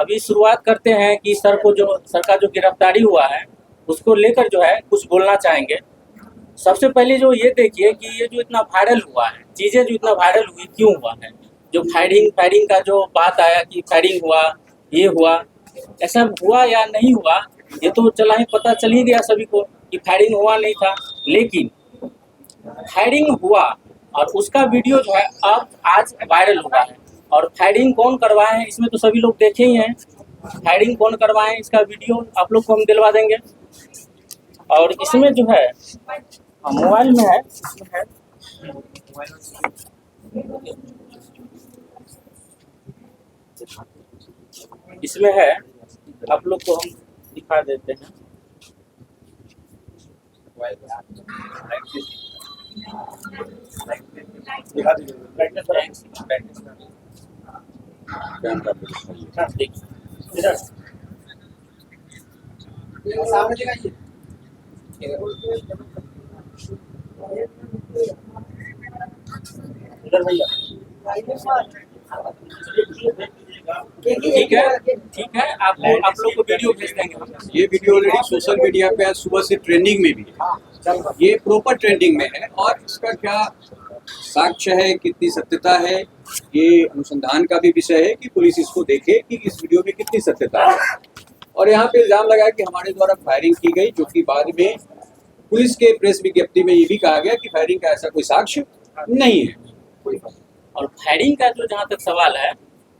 अभी शुरुआत करते हैं कि सर का जो गिरफ्तारी हुआ है उसको लेकर जो है कुछ बोलना चाहेंगे। सबसे पहले जो ये देखिए कि ये जो इतना वायरल हुआ है, चीज़ें जो इतना वायरल हुई क्यों हुआ है? जो फायरिंग का जो बात आया कि फायरिंग हुआ, ये हुआ, ऐसा हुआ या नहीं हुआ, ये तो पता चल ही गया सभी को कि फायरिंग हुआ नहीं था। लेकिन फायरिंग हुआ और उसका वीडियो जो है अब आज वायरल हुआ है। और फायरिंग कौन करवाए हैं इसमें तो सभी लोग देखे ही हैं। फायरिंग कौन करवाए हैं इसका वीडियो आप लोग को हम दिलवा देंगे। और इसमें जो है मोबाइल में है, इसमें है, आप लोग को हम दिखा देते हैं। इधर भैया ठीक है, आप लोग को वीडियो भेज देंगे हम। ये वीडियो ऑलरेडी सोशल मीडिया पे आज सुबह से ट्रेंडिंग में भी है, ये प्रॉपर ट्रेंडिंग में है। और इसका क्या साक्ष्य है, कितनी सत्यता है, ये अनुसंधान का भी विषय है कि पुलिस इसको देखे कि इस वीडियो में कितनी सत्यता है। और यहाँ पे इल्जाम लगा कि हमारे द्वारा फायरिंग की गई, जो कि बाद में पुलिस के प्रेस विज्ञप्ति में ये भी कहा गया कि फायरिंग का ऐसा कोई साक्ष्य नहीं है। और फायरिंग का जो जहाँ तक सवाल है,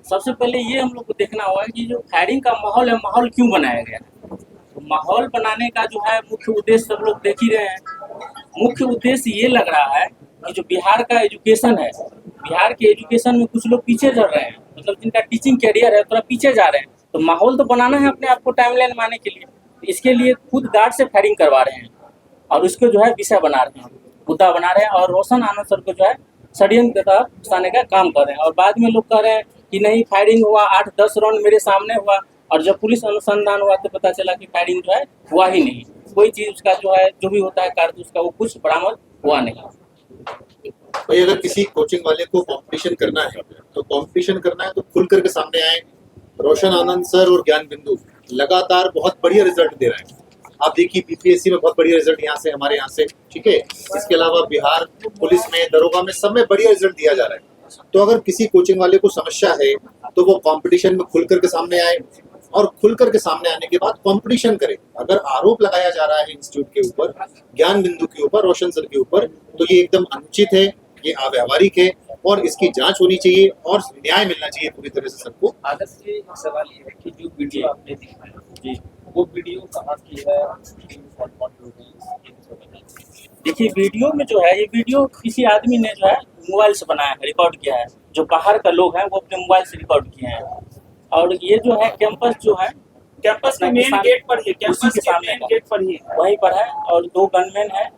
सबसे पहले ये हम लोग को देखना होगा कि जो फायरिंग का माहौल है, माहौल क्यों बनाया गया है। तो माहौल बनाने का जो है मुख्य उद्देश्य सब लोग देख ही रहे हैं। मुख्य उद्देश्य ये लग रहा है कि जो बिहार का एजुकेशन है, बिहार के एजुकेशन में कुछ लोग पीछे चल रहे हैं, मतलब जिनका टीचिंग कैरियर है थोड़ा पीछे जा रहे हैं। तो माहौल तो बनाना है अपने आप को टाइमलाइन मारने के लिए, तो इसके लिए खुद गार्ड से फायरिंग करवा रहे हैं और उसको जो है विषय बना रहे हैं, मुद्दा बना रहे हैं। और रोशन आनंद सर को जो है षड्यंत्र का फंसाने का काम कर रहे हैं। और बाद में लोग कह रहे हैं कि नहीं फायरिंग हुआ, 8-10 राउंड मेरे सामने हुआ, और जब पुलिस अनुसंधान हुआ तो पता चला कि फायरिंग जो है हुआ ही नहीं। कोई चीज़ उसका जो है जो भी होता है कारतूस का वो कुछ बरामद हुआ नहीं। भाई अगर किसी कोचिंग वाले को कंपटीशन करना है तो खुल करके सामने आए। रोशन आनंद सर और ज्ञान बिंदु लगातार बहुत बढ़िया रिजल्ट दे रहे हैं। आप देखिए बीपीएससी में बहुत बढ़िया रिजल्ट यहाँ से, हमारे यहाँ से, ठीक है। इसके अलावा बिहार पुलिस में, दरोगा में, सब में बढ़िया रिजल्ट दिया जा रहा है। तो अगर किसी कोचिंग वाले को समस्या है तो वो कंपटीशन में खुल करके सामने आए और खुल करके सामने आने के बाद कंपटीशन करे। अगर आरोप लगाया जा रहा है इंस्टीट्यूट के ऊपर, ज्ञान बिंदु के ऊपर, रोशन सर के ऊपर, तो ये एकदम अनुचित है, ये अव्यावहारिक है और इसकी जांच होनी चाहिए और न्याय मिलना चाहिए पूरी तरह से सबको। आदर्श जी, सवाल ये है कि जो वीडियो आपने दिखाया जी, वो वीडियो कहाँ की है? देखिए वीडियो में जो है, ये वीडियो किसी आदमी ने जो है मोबाइल से बनाया है, रिकॉर्ड किया है। जो बाहर का लोग हैं वो अपने मोबाइल से रिकॉर्ड किए हैं। और ये जो है कैंपस जो है, कैंपस के मेन गेट पर ही, उसी के सामने गेट पर ही वहीं पर है। और 2 गनमैन है,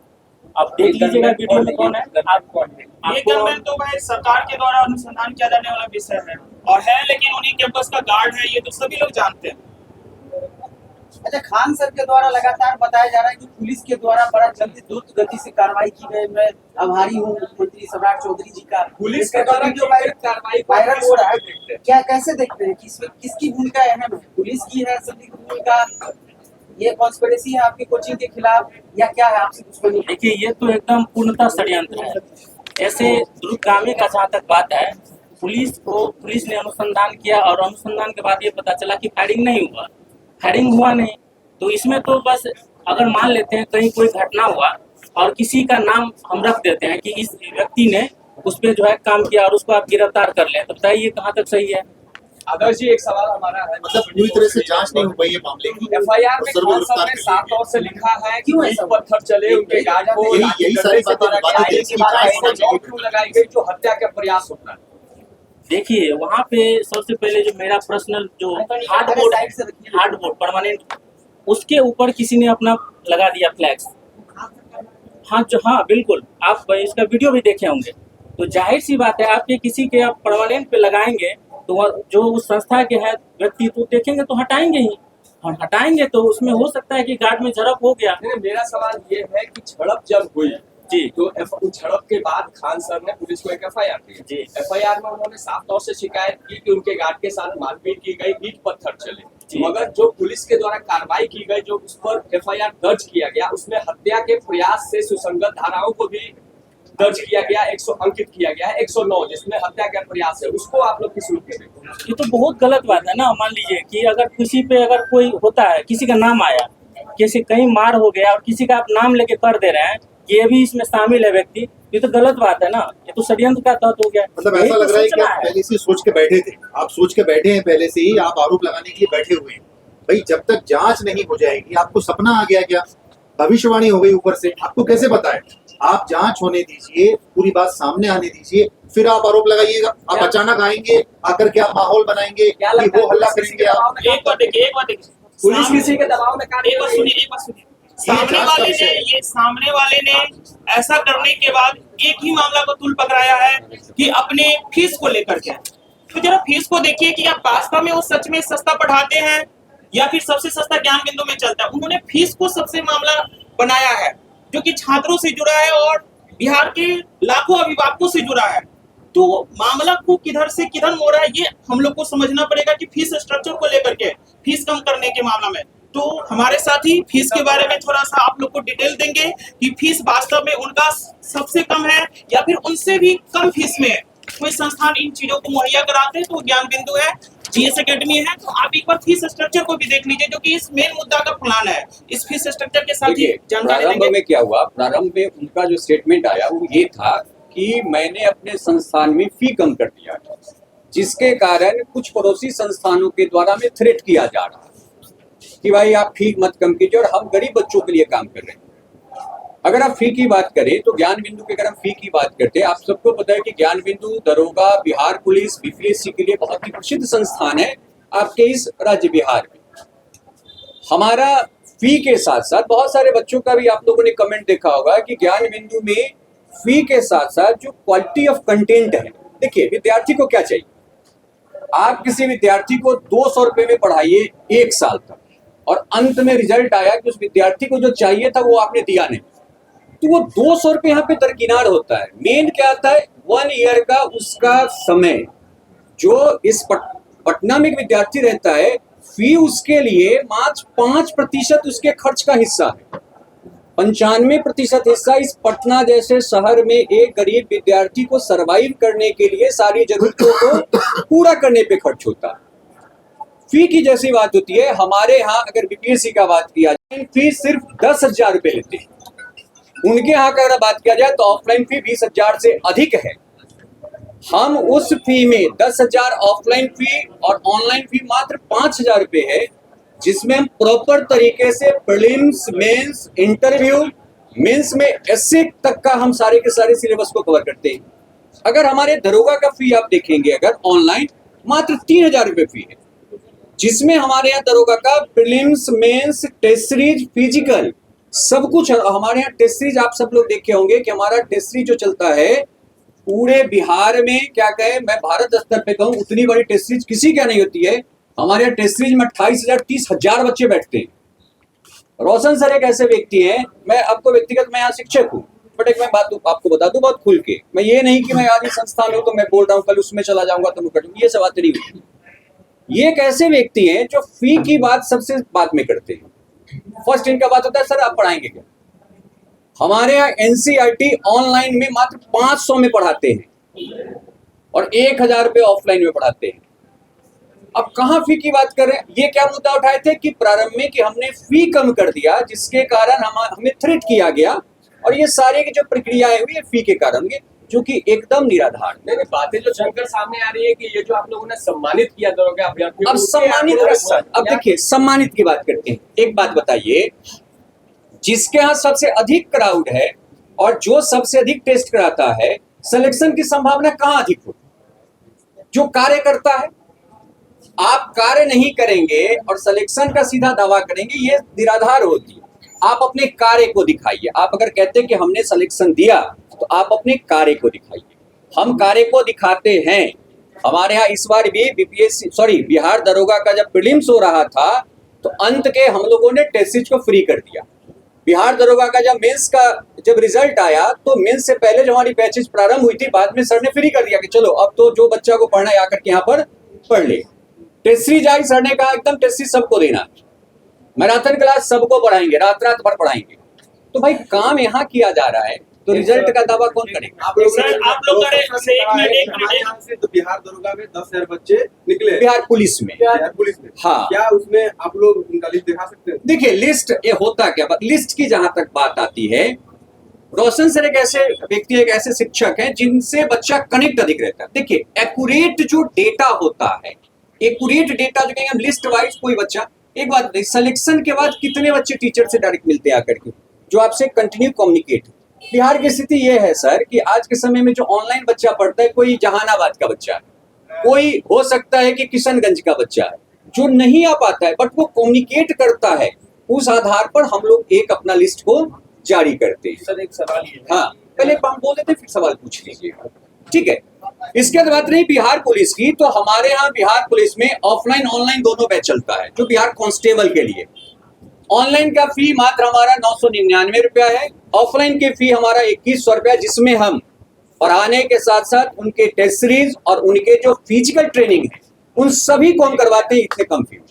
आप देख लीजिएगा वीडियो में कौन है। आप कौन है? ये गनमैन तो भाई सरकार के द्वारा अनुसंधान किया जाने वाला विषय है और है, लेकिन उन्हीं कैंपस का गार्ड है, ये तो सभी लोग जानते हैं। अच्छा, खान सर के द्वारा लगातार बताया जा रहा है कि पुलिस के द्वारा बड़ा जल्दी द्रुत गति से कार्रवाई की गई। मैं आभारी हूँ मुख्यमंत्री सम्राट चौधरी जी का। पुलिस के द्वारा जो कार्रवाई वायरल हो रहा है, क्या कैसे देखते हैं कि इसमें किसकी भूमिका अहम है? पुलिस की है, सभी की भूमिका? ये कॉन्स्पिरेसी है आपकी कोचिंग के खिलाफ या क्या है आपसे दुश्मनी? देखिए ये तो एकदम पूर्णतः षड्यंत्र है। ऐसे द्रुतगामी का जहाँ तक बात है, पुलिस ने अनुसंधान किया और अनुसंधान के बाद ये पता चला कि फायरिंग नहीं हुआ, फायरिंग हुआ नहीं। तो इसमें तो बस अगर मान लेते हैं कहीं कोई घटना हुआ और किसी का नाम हम रख देते हैं कि इस व्यक्ति ने उस पर जो है काम किया और उसको आप गिरफ्तार कर लें, तो बताइए कहाँ तक सही है? आदर्श जी, एक सवाल हमारा है, मतलब पूरी तरह से जांच नहीं हो पाई है मामले की। एफआईआर में खान साहब ने साफ तौर से लिखा है कि ईंट पत्थर चले उनके गार्ड को, यही सारी बातें क्यों लगाई गई जो हत्या का प्रयास होता है। देखिए वहाँ पे सबसे पहले जो मेरा पर्सनल जो हार्डबोर्ड परमानेंट, उसके ऊपर किसी ने अपना लगा दिया फ्लैक्स। हाँ बिल्कुल, आप इसका वीडियो भी देखे होंगे। तो जाहिर सी बात है, आपके किसी के आप परमानेंट पे लगाएंगे तो जो उस संस्था के है व्यक्ति तो देखेंगे तो हटाएंगे ही। हम हटाएंगे तो उसमें हो सकता है कि गार्ड में झड़प हो गया। मेरा सवाल ये है कि झड़प जब हुई जी। तो उस झड़प के बाद खान सर ने पुलिस को एक FIR दी। जी। FIR में उन्होंने साफ तौर से शिकायत की कि उनके गार्ड के साथ मारपीट की गई, ईंट पत्थर चले, जी। मगर जो पुलिस के द्वारा कार्रवाई की गई, जो उस पर FIR दर्ज किया गया, उसमें हत्या के प्रयास से सुसंगत धाराओं को भी दर्ज किया गया, 100 अंकित किया गया है, 109 जिसमें हत्या का प्रयास है, उसको आप लोग किस रूप में देखते हैं? ये तो बहुत गलत बात है ना। मान लीजिए कि अगर किसी पे अगर कोई होता है, किसी का नाम आया, किसी कहीं मार हो गया और किसी का आप नाम लेके कर दे रहे हैं, ये भी इसमें शामिल है व्यक्ति, ये तो गलत बात है ना। ये तो षड्यंत्र का तहत हो गया। मतलब यही ऐसा तो लग रहा है कि सोचना आप पहले से सोच के बैठे थे, आप सोच के बैठे हैं पहले से ही, आप आरोप लगाने के लिए बैठे हुए हैं। भाई जब तक जांच नहीं हो जाएगी, आपको सपना आ गया क्या, भविष्यवाणी हो गई ऊपर से, आपको कैसे पता है? आप जांच होने दीजिए, पूरी बात सामने आने दीजिए, फिर आप आरोप लगाइएगा। आप अचानक आएंगे, आकर के आप माहौल बनाएंगे, क्या कि लगता है वो हल्ला पुलिस करेंगे आप। एक बात देखिए, पुलिस किसी के दबाव में कार्य एक बात कर रही है? सुनिए, एक बात सुनिए। सामने वाले ने ऐसा करने के बाद एक ही मामला को तुल पकड़ाया है कि अपने फीस को लेकर के। तो जरा फीस को देखिए कि आप वास्तव में वो सच में सस्ता पढ़ाते हैं या फिर सबसे सस्ता ज्ञान बिंदु में चलता है। उन्होंने फीस को सबसे मामला बनाया है, जो कि छात्रों से जुड़ा है और बिहार के लाखों अभिभावकों से जुड़ा है। तो मामला को किधर से किधर मोड़ा है, ये हम लोग को समझना पड़ेगा कि फीस स्ट्रक्चर को लेकर के, फीस कम करने के मामला में। तो हमारे साथी फीस के बारे में थोड़ा सा आप लोग को डिटेल देंगे कि फीस वास्तव में उनका सबसे कम है या फिर उनसे भी कम फीस में कोई संस्थान इन चीजों को मुहैया कराते हैं। तो ज्ञान बिंदु है, GS एकेडमी है, तो आप एक बार फीस स्ट्रक्चर को भी देख लीजिए, जो कि इस मेन मुद्दा का प्लान है। इस फीस स्ट्रक्चर के साथ ही देखिए, जानकारी प्रारंभ देंगे। में क्या हुआ, प्रारंभ में उनका जो स्टेटमेंट आया वो ये था कि मैंने अपने संस्थान में फी कम कर दिया, जिसके कारण कुछ पड़ोसी संस्थानों के द्वारा हमें थ्रेट किया जा रहा है कि भाई आप फी मत कम कीजिए, और हम गरीब बच्चों के लिए काम कर रहे हैं। अगर आप फी की बात करें तो ज्ञान बिंदु की, अगर हम फी की बात करते हैं, आप सबको पता है कि ज्ञान बिंदु, दरोगा, बिहार पुलिस, BPSC के लिए बहुत ही प्रसिद्ध संस्थान है आपके इस राज्य बिहार में। हमारा फी के साथ साथ बहुत सारे बच्चों का भी आप लोगों ने कमेंट देखा होगा कि ज्ञान बिंदु में फी के साथ साथ जो क्वालिटी ऑफ कंटेंट है, देखिए विद्यार्थी को क्या चाहिए, आप किसी विद्यार्थी को 200 रुपए में पढ़ाइए 1 साल तक, और अंत में रिजल्ट आया कि उस विद्यार्थी को जो चाहिए था वो आपने दिया नहीं, तो वो 200 रुपए यहाँ पे दरकिनार होता है। मेन क्या आता है, 1 ईयर का उसका समय, जो इस पटना में एक विद्यार्थी रहता है, फी उसके लिए मात्र 5% उसके खर्च का हिस्सा है। 95% हिस्सा इस पटना जैसे शहर में एक गरीब विद्यार्थी को सरवाइव करने के लिए सारी जरूरतों को पूरा करने पे खर्च होता है। फी की जैसी बात होती है, हमारे यहाँ अगर BPSC का बात किया जाए, फी सिर्फ 10,000 रुपए लेते हैं। उनके यहाँ का अगर बात किया जाए तो ऑफलाइन फी 20,000 से अधिक है। हम उस फी में 10,000 ऑफलाइन फी और ऑनलाइन फी मात्र 5,000 रुपए है, जिसमें हम प्रॉपर तरीके से प्रीलिम्स, मेंस, इंटरव्यू, मेंस में एस्से तक का हम सारे के सारे सिलेबस को कवर करते हैं। अगर हमारे दरोगा का फी आप देखेंगे, अगर ऑनलाइन मात्र 3,000 रुपए फी है, जिसमें हमारे यहाँ दरोगा का prelims, mains, test series, physical सब कुछ हमारे यहाँ। टेस्ट सीरीज आप सब लोग देखे होंगे कि हमारा टेस्ट सीरीज जो चलता है पूरे बिहार में, क्या कहे, मैं भारत स्तर पे कहूँ उतनी बड़ी टेस्ट सीरीज किसी क्या नहीं होती है। हमारे यहाँ टेस्ट सीरीज में 28,000 30,000 बच्चे बैठते हैं। रोशन सर एक ऐसे व्यक्ति हैं, मैं आपको व्यक्तिगत, मैं यहाँ शिक्षक हूँ, बट एक मैं बात आपको बता दूं बहुत खुल के, मैं ये नहीं कि मैं आज इस संस्थान में हूँ तो मैं बोल रहा हूँ कल उसमें चला जाऊंगा तो मुकट, ये सब बातें नहीं होती। ये एक ऐसे व्यक्ति हैं जो फी की बात सबसे बाद में करते हैं। फर्स्ट इनका बात होता है सर आप पढ़ाएंगे क्या। हमारे यहाँ NCERT ऑनलाइन में मात्र 500 में पढ़ाते हैं और 1,000 रुपये ऑफलाइन में पढ़ाते हैं। अब कहाँ फी की बात कर रहे हैं, ये क्या मुद्दा उठाए थे कि प्रारंभ में कि हमने फी कम कर दिया, जिसके कारण हमें थ्रेट किया गया, और ये सारी की जो प्रक्रियाएं हुई फी के कारण हुई, जो कि एकदम निराधार। नहीं, बातें जो चलकर सामने आ रही है कि ये जो आप लोगों ने सम्मानित किया दरोगा अभ्यर्थियों, अब सम्मानित, अब देखिए सम्मानित की बात करते हैं। एक बात बताइए, जिसके यहाँ सबसे अधिक क्राउड है और जो सबसे अधिक टेस्ट कराता है, सिलेक्शन की संभावना कहाँ अधिक हो? जो कार्य करता है। आप कार्य नहीं करेंगे और सिलेक्शन का सीधा दावा करेंगे, ये निराधार होती है। आप अपने कार्य को दिखाइए। आप अगर कहते हैं कि हमने सिलेक्शन दिया तो आप अपने कार्य को दिखाइए। हम कार्य को दिखाते हैं। हमारे यहाँ इस बार भी बिहार दरोगा का जब प्रीलिम्स हो रहा था तो अंत के हम लोगों ने टेस्ट सीरीज को फ्री कर दिया। बिहार दरोगा का जब रिजल्ट आया तो मेंस से पहले जो हमारी बैचेस प्रारंभ हुई थी, बाद में सर ने फ्री कर दिया कि चलो अब तो जो बच्चा को पढ़ना है आकर के यहाँ पर पढ़ ले। टेस्ट सीरीज आई, सर ने कहा एकदम टेस्ट सीरीज सबको देना, मैराथन क्लास सबको पढ़ाएंगे, रात रात भर पढ़ाएंगे। तो भाई काम यहाँ किया जा रहा है, तो रिजल्ट का दावा कौन करेगा? आप लोग तो बिहार दरोगा में 10,000 बच्चे निकले, बिहार पुलिस में हाँ। क्या उसमें आप लोग उनका लिस्ट दिखा सकते हैं? देखिए लिस्ट ये होता क्या, लिस्ट की जहां तक बात आती है, रोशन सर एक ऐसे व्यक्ति, एक ऐसे शिक्षक हैं जिनसे बच्चा कनेक्ट अधिक रहता है। देखिए एक्यूरेट जो डेटा होता है, एक्यूरेट डेटा जो कहेंगे हम लिस्ट वाइज, कोई बच्चा एक बात सिलेक्शन के बाद कितने बच्चे टीचर से डायरेक्ट मिलते हैं आकर के, जो आपसे कंटिन्यू कम्युनिकेट। बिहार की स्थिति यह है सर कि आज के समय में जो ऑनलाइन बच्चा पढ़ता है, कोई जहानाबाद का बच्चा है, कोई हो सकता है कि किशनगंज का बच्चा है, जो नहीं आ पाता है बट वो कम्युनिकेट करता है, उस आधार पर हम लोग एक अपना लिस्ट को जारी करते हैं। सर एक सवाल ये है। हाँ पहले हम बोल देते फिर सवाल पूछ लीजिए, ठीक है। इसके बाद बात रही बिहार पुलिस की, तो हमारे यहाँ बिहार पुलिस में ऑफलाइन ऑनलाइन दोनों बैच चलता है। जो बिहार कांस्टेबल के लिए ऑनलाइन का फी मात्र हमारा 999 रुपया है, ऑफलाइन की फी हमारा 2100 रुपया, जिसमें हम पढ़ाने के साथ साथ उनके टेस्ट सीरीज और उनके जो फिजिकल ट्रेनिंग है उन सभी को हम करवाते हैं इतने कम फी में।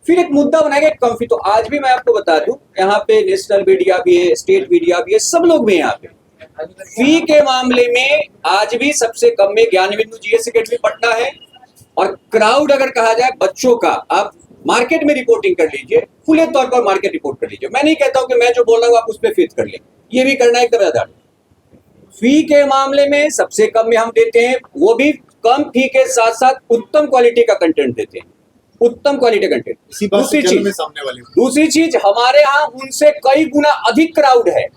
फिर एक मुद्दा बनाएगा कम फी, तो आज भी मैं आपको बता दूं यहाँ पे नेशनल मीडिया भी है, स्टेट मीडिया भी है, सब लोग भी हैं यहाँ पे। फी के मामले में आज भी सबसे कम में ज्ञान बिंदु जीएस अकेडमी पटना है। और क्राउड अगर कहा जाए बच्चों का, आप मार्केट में रिपोर्टिंग कर लीजिए, खुले तौर पर मार्केट रिपोर्ट कर लीजिए। मैं नहीं कहता हूं कि मैं जो बोल रहा हूं आप उस पर फेथ कर लें, ये भी करना एकदम ज्यादा। फी के मामले में सबसे कम में हम देते हैं, वो भी कम फी के साथ साथ उत्तम क्वालिटी का कंटेंट देते हैं, उत्तम क्वालिटी कंटेंट। दूसरी चीज हमारे यहाँ उनसे कई गुना अधिक क्राउड है,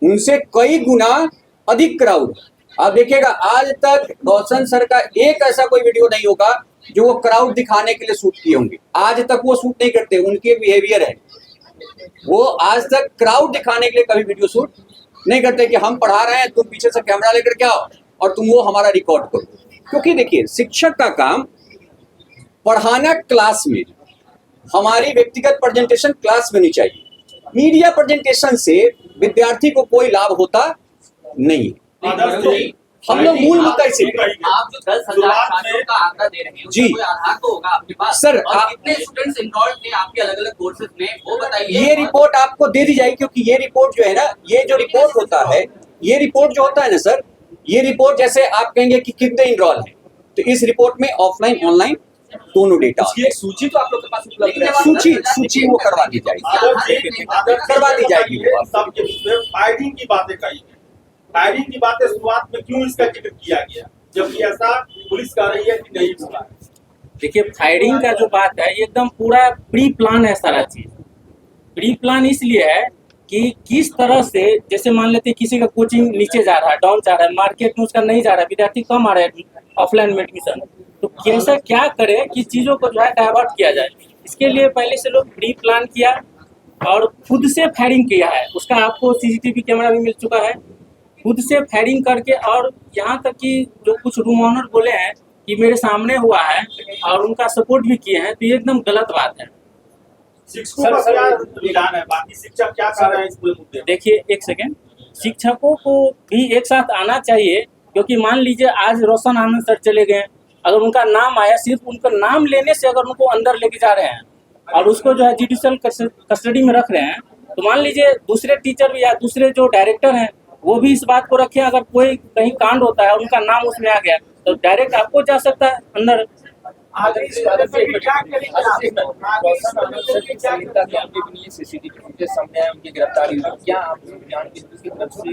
उनसे कई गुना अधिक क्राउड। आप देखिएगा आज तक रोशन सर का एक ऐसा कोई वीडियो नहीं होगा जो वो क्राउड दिखाने के लिए शूट किए होंगे, आज तक वो शूट नहीं करते, उनके बिहेवियर है वो आज तक क्राउड दिखाने के लिए कभी वीडियो शूट नहीं करते कि हम पढ़ा रहे हैं, तुम पीछे से कैमरा लेकर के आओ और तुम वो हमारा रिकॉर्ड करो। क्योंकि देखिए शिक्षक का काम पढ़ाना क्लास में, हमारी व्यक्तिगत प्रेजेंटेशन क्लास में नहीं चाहिए, मीडिया प्रेजेंटेशन से विद्यार्थी को कोई लाभ होता नहीं। हम लोग मूल मुद्दा इसे आप जो 10,000 छात्रों का आंकड़ा दे रहे हैं, जी कोई आधार तो होगा आपके पास सर, और कितने स्टूडेंट्स इनरोल्ड थे आपके अलग अलग कोर्सेज में, वो बताइए। ये रिपोर्ट आपको दे दी जाएगी, क्योंकि ये रिपोर्ट जो है ना, ये जो रिपोर्ट होता है, ये रिपोर्ट जो होता है ना सर, ये रिपोर्ट जैसे आप कहेंगे कि कितने इनरोल हैं, तो इस रिपोर्ट में ऑफलाइन ऑनलाइन दोनों डेटा, उसकी एक सूची तो आप लोग के पास उपलब्ध है। सूची वो करवा दी जाएगी, करवा दी जाएगी। सबके बीच में फायरिंग की बातें कही, फायरिंग की बातें शुरुआत में क्यों इसका जिक्र किया गया, जबकि ऐसा पुलिस कह रही है कि नहीं हुआ? देखिए फायरिंग का जो बात है ये एकदम पूरा प्री प्लान है, सारा चीज प्री प्लान इसलिए है कि किस तरह से, जैसे मान लेते हैं किसी का कोचिंग नीचे जा रहा है, डाउन जा रहा है, मार्केट में उसका नहीं जा रहा है, विद्यार्थी कम आ रहा है ऑफलाइन में एडमिशन, तो कैसे क्या करे कि चीजों को जो है डाइवर्ट किया जाए। इसके लिए पहले से लोग प्री प्लान किया और खुद से फायरिंग किया है, उसका आपको सीसीटीवी कैमरा भी मिल चुका है, खुद से फायरिंग करके। और यहाँ तक कि जो कुछ रूमर बोले हैं कि मेरे सामने हुआ है और उनका सपोर्ट भी किए हैं, तो ये एकदम गलत बात है। शिक्षकों का क्या रुझान है, बाकी शिक्षक क्या कर रहे हैं इस पूरे मुद्दे? देखिए एक सेकेंड, शिक्षकों को भी एक साथ आना चाहिए, क्योंकि मान लीजिए आज रोशन आनंद सर चले गए, अगर उनका नाम आया, सिर्फ उनका नाम लेने से अगर उनको अंदर लेके जा रहे हैं और उसको जो है जुडिशियल कस्टडी में रख रहे हैं, तो मान लीजिए दूसरे टीचर या दूसरे जो डायरेक्टर हैं वो भी इस बात को रखें, अगर कोई कहीं कांड होता है उनका नाम उसमें आ गया तो डायरेक्ट आपको जा सकता है अंदर। सीसीटीवी फुटेज सामने आया, उनकी गिरफ्तारी हुई, क्या आप ज्ञान बिंदु की तरफ से